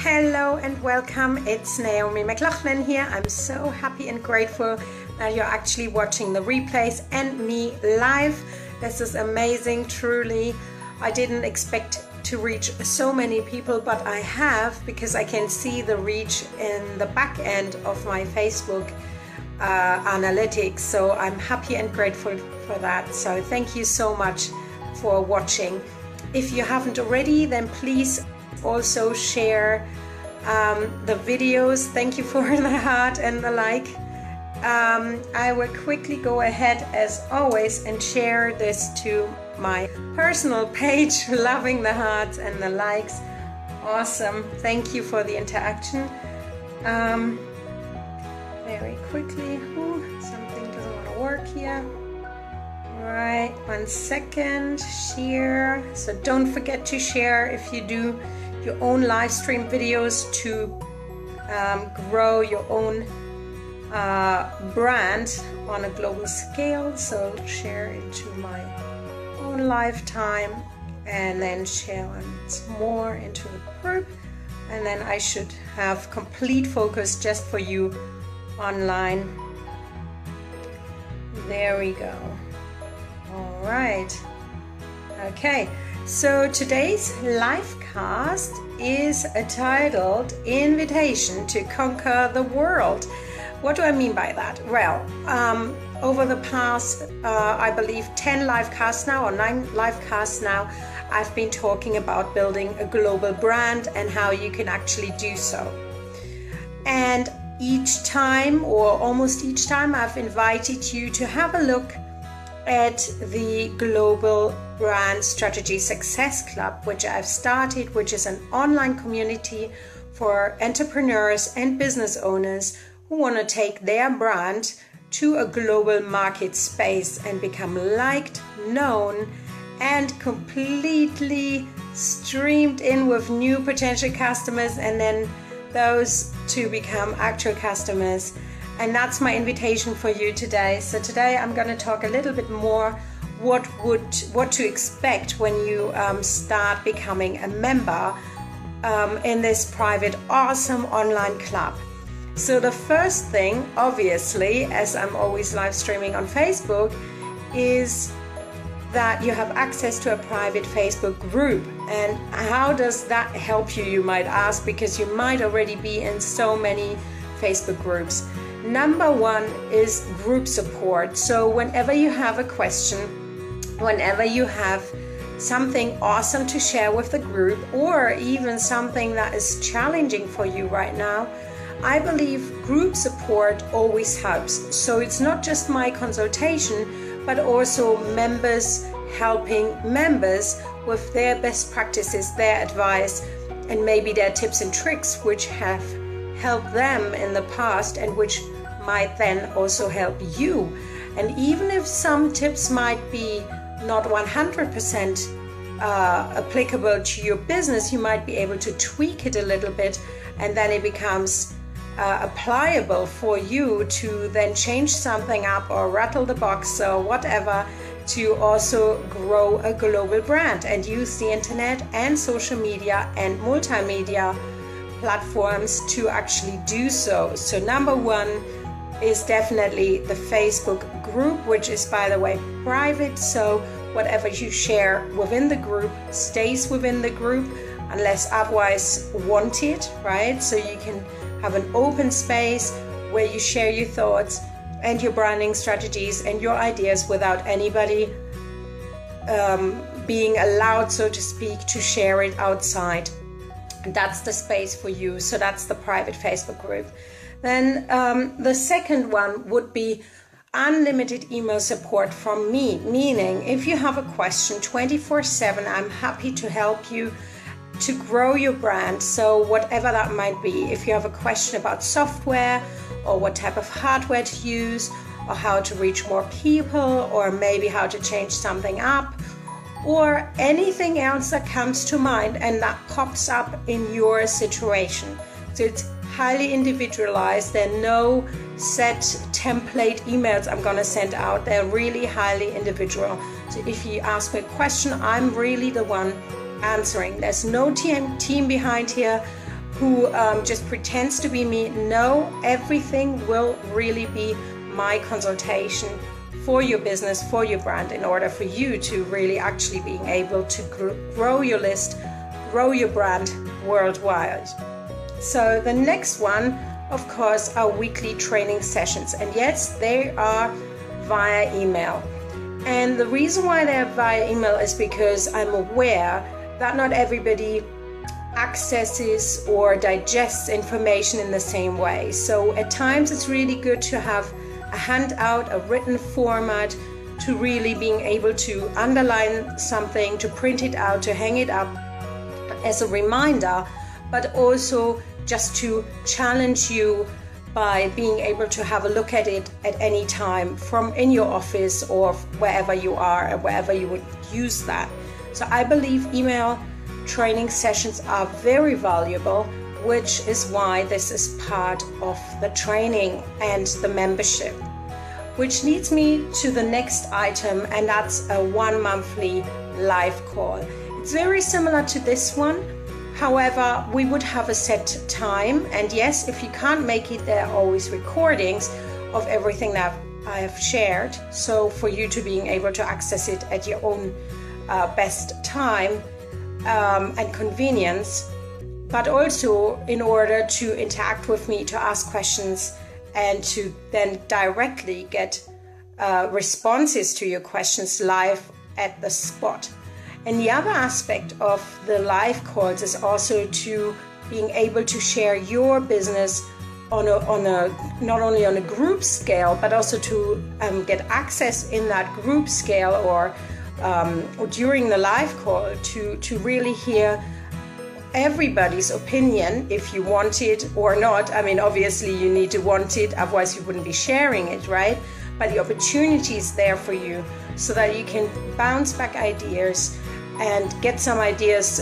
Hello and welcome. It's Naomi Mc Laughlan here. I'm so happy and grateful that you're actually watching the replays and me live. This is amazing, truly. I didn't expect to reach so many people, but I have, because I can see the reach in the back end of my Facebook analytics. So I'm happy and grateful for that. So thank you so much for watching. If you haven't already, then please also share the videos. Thank you for the heart and the like. I will quickly go ahead as always and share this to my personal page. Loving the hearts and the likes. Awesome. Thank you for the interaction. Very quickly. Ooh, something doesn't want to work here. Right, 1 second. Share. So don't forget to share if you do your own live stream videos to grow your own brand on a global scale. So share into my own lifetime and then share once more into the group, and then I should have complete focus just for you online. There we go. All right. Okay, so today's live cast is titled Invitation to Conquer the World. What do I mean by that? Well, over the past, I believe 10 live casts now, or 9 live casts now, I've been talking about building a global brand and how you can actually do so. And each time, or almost each time, I've invited you to have a look at the Global Brand Strategy Success Club, which I've started, which is an online community for entrepreneurs and business owners who want to take their brand to a global market space and become liked, known, and completely streamed in with new potential customers, and then those to become actual customers. And that's my invitation for you today. So today I'm going to talk a little bit more what to expect when you start becoming a member in this private awesome online club. So the first thing, obviously, as I'm always live streaming on Facebook, is that you have access to a private Facebook group. And how does that help you, you might ask, because you might already be in so many Facebook groups. Number one is group support. So whenever you have a question, whenever you have something awesome to share with the group, or even something that is challenging for you right now, I believe group support always helps. So it's not just my consultation, but also members helping members with their best practices, their advice, and maybe their tips and tricks which have helped them in the past and which might then also help you. And even if some tips might be not 100% applicable to your business, you might be able to tweak it a little bit, and then it becomes applicable for you to then change something up or rattle the box or whatever to also grow a global brand and use the internet and social media and multimedia platforms to actually do so. So number one is definitely the Facebook group, which is, by the way, private. So whatever you share within the group stays within the group unless otherwise wanted, right? So you can have an open space where you share your thoughts and your branding strategies and your ideas without anybody being allowed, so to speak, to share it outside. That's the space for you. So that's the private Facebook group. Then the second one would be unlimited email support from me, meaning if you have a question 24/7, I'm happy to help you to grow your brand. So whatever that might be, if you have a question about software or what type of hardware to use or how to reach more people or maybe how to change something up, or anything else that comes to mind and that pops up in your situation. So it's highly individualized. There are no set template emails I'm going to send out. They're really highly individual. So if you ask me a question, I'm really the one answering. There's no team behind here who just pretends to be me. No, everything will really be my consultation for your business, for your brand, in order for you to really actually being able to grow your list, grow your brand worldwide. So the next one, of course, are weekly training sessions. And yes, they are via email. And the reason why they're via email is because I'm aware that not everybody accesses or digests information in the same way. So at times it's really good to have a handout, a written format, to really being able to underline something, to print it out, to hang it up as a reminder, but also just to challenge you by being able to have a look at it at any time from in your office or wherever you are and wherever you would use that. So I believe email training sessions are very valuable, which is why this is part of the training and the membership. Which leads me to the next item, and that's a 1 monthly live call. It's very similar to this one. However, we would have a set time, and yes, if you can't make it, there are always recordings of everything that I have shared, so for you to being able to access it at your own best time and convenience, but also in order to interact with me, to ask questions, and to then directly get responses to your questions live at the spot. And the other aspect of the live calls is also to being able to share your business on a not only on a group scale, but also to get access in that group scale or during the live call to really hear everybody's opinion, if you want it or not. I mean, obviously you need to want it, otherwise you wouldn't be sharing it, right? But the opportunity is there for you so that you can bounce back ideas and get some ideas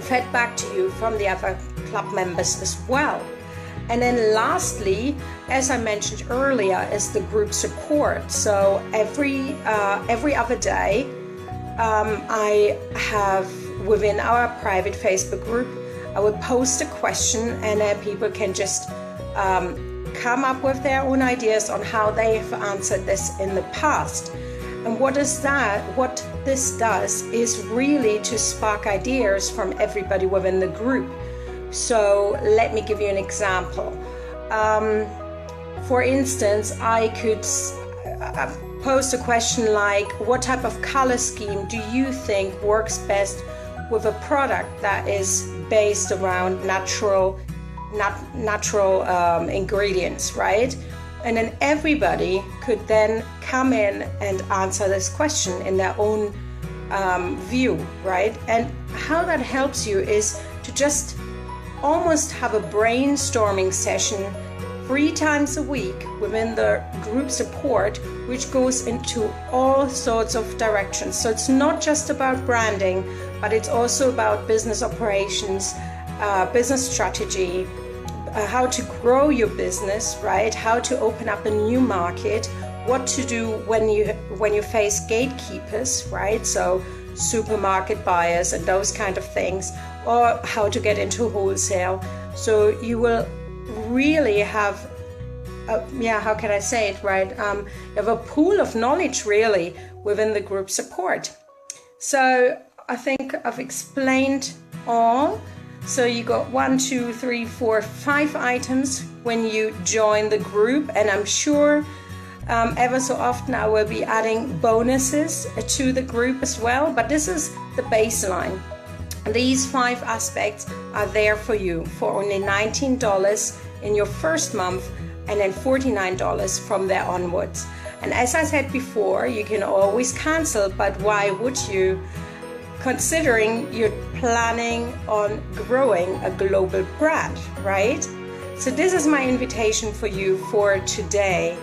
fed back to you from the other club members as well. And then lastly, as I mentioned earlier, is the group support. So every other day, I have within our private Facebook group, I would post a question, and then people can just come up with their own ideas on how they have answered this in the past. And what this does is really to spark ideas from everybody within the group. So let me give you an example. For instance, I could post a question like, what type of color scheme do you think works best with a product that is based around natural ingredients, right? And then everybody could then come in and answer this question in their own view, right? And how that helps you is to just almost have a brainstorming session 3 times a week within the group support, which goes into all sorts of directions. So it's not just about branding, but it's also about business operations, business strategy, how to grow your business, right? How to open up a new market, what to do when you face gatekeepers, right? So supermarket buyers and those kind of things, or how to get into wholesale. So you will really have how can I say it, right? You have a pool of knowledge really within the group support. So I think I've explained all. So you got 1, 2, 3, 4, 5 items when you join the group, and I'm sure ever so often I will be adding bonuses to the group as well, but this is the baseline. These 5 aspects are there for you for only $19 in your first month, and then $49 from there onwards. And as I said before, you can always cancel, but why would you, considering you're planning on growing a global brand, right? So this is my invitation for you for today,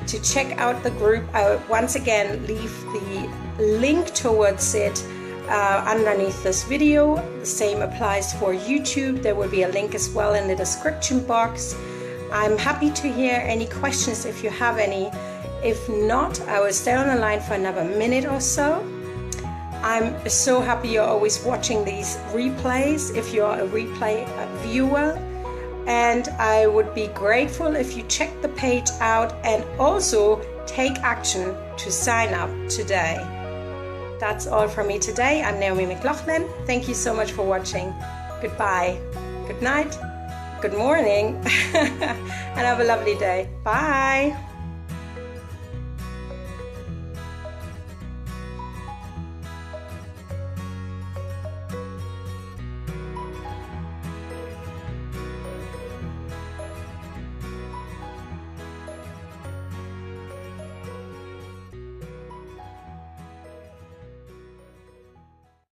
to check out the group. I will once again leave the link towards it underneath this video. The same applies for YouTube. There will be a link as well in the description box. I'm happy to hear any questions if you have any. If not, I will stay on the line for another minute or so. I'm so happy you're always watching these replays if you're a replay viewer. And I would be grateful if you check the page out and also take action to sign up today. That's all from me today. I'm Naomi Mc Laughlan. Thank you so much for watching. Goodbye, good night, good morning, and have a lovely day. Bye.